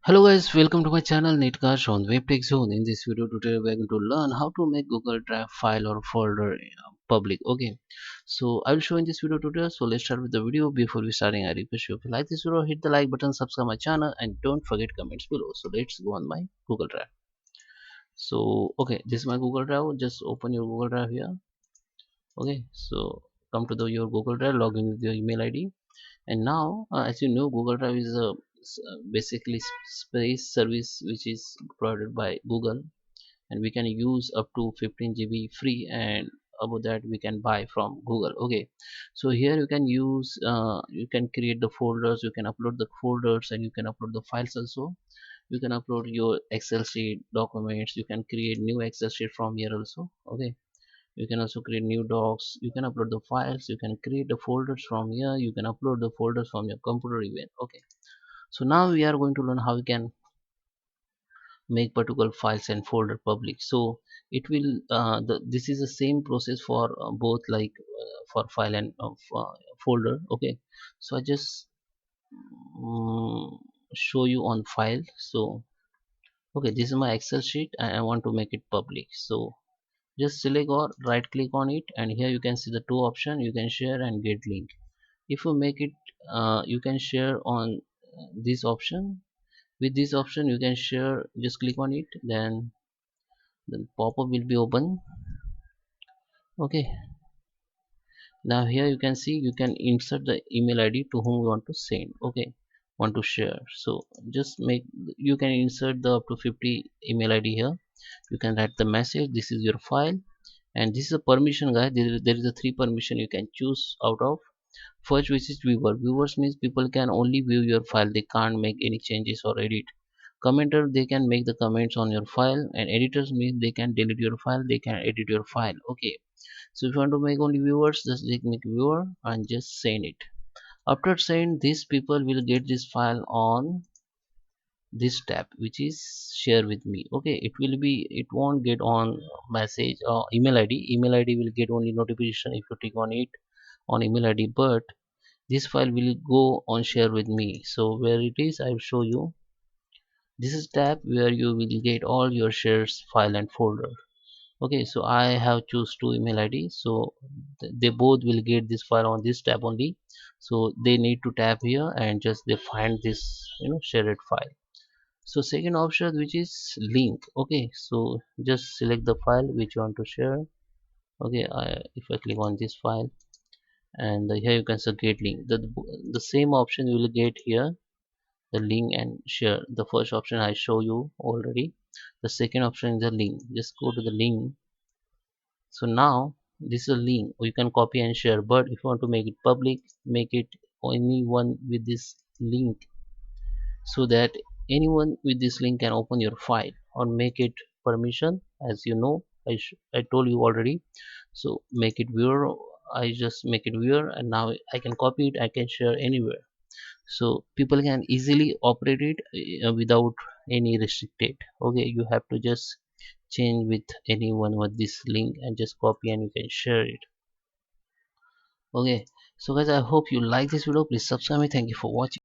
Hello guys, welcome to my channel Netcash on WebTech Zone. In this video today we are going to learn how to make Google Drive file or folder public. Okay, so I will show in this video today. So let's start with the video. Before we starting, I request you, if you like this video, hit the like button, subscribe my channel, and don't forget comments below. So let's go on my Google Drive. So okay, this is my Google Drive. Just open your Google Drive here. Okay, so come to your Google Drive, log in with your email ID. And now as you know, Google Drive is a basically space service which is provided by Google, and we can use up to 15 GB free, and above that we can buy from Google. Okay, so here you can use you can create the folders, you can upload the folders, and you can upload the files also. You can upload your Excel sheet documents, you can create new Excel sheet from here also. Okay, you can also create new docs, you can upload the files, you can create the folders from here, you can upload the folders from your computer even. Okay, so now we are going to learn how we can make particular files and folder public. So it will this is the same process for both, like for file and folder. Okay, so I just um, show you on file. So okay, this is my Excel sheet and I want to make it public. So just select or right click on it, and here you can see the two options: you can share and get link. If you make it you can share on this option. With this option you can share, just click on it, then the pop-up will be open. Okay, now here you can see you can insert the email ID to whom you want to send. Okay, want to share, so just make, you can insert the up to 50 email ID here. You can write the message, this is your file, and this is a permission, guys. There is a three permission you can choose out of. First, which is viewer. Viewers means people can only view your file, they can't make any changes or edit. Commenter, they can make the comments on your file, and editors means they can delete your file, they can edit your file. Okay, so if you want to make only viewers, just make viewer and just send it. After send, these people will get this file on this tab which is share with me. Okay, it will be, it won't get on message or email id will get only notification if you click on it on email id, but this file will go on share with me. So where it is, I will show you. This is tab where you will get all your shares file and folder. Okay, so I have choose two email id, so they both will get this file on this tab only. So they need to tap here and just they find this, shared file. So second option, which is link. Okay, so just select the file which you want to share. Okay, if I click on this file, and here you can say get link, the same option you will get here, the link and share. The first option I show you already, the second option is the link. Just go to the link. So now this is a link you can copy and share, but if you want to make it public, make it anyone with this link, so that anyone with this link can open your file, or make it permission. As you know, I told you already. So make it viewer, I just make it viewer, and now I can copy it, I can share anywhere. So people can easily operate it without any restricted. Okay, you have to just change with anyone with this link and just copy and you can share it. Okay, so guys, I hope you like this video. Please subscribe me. Thank you for watching.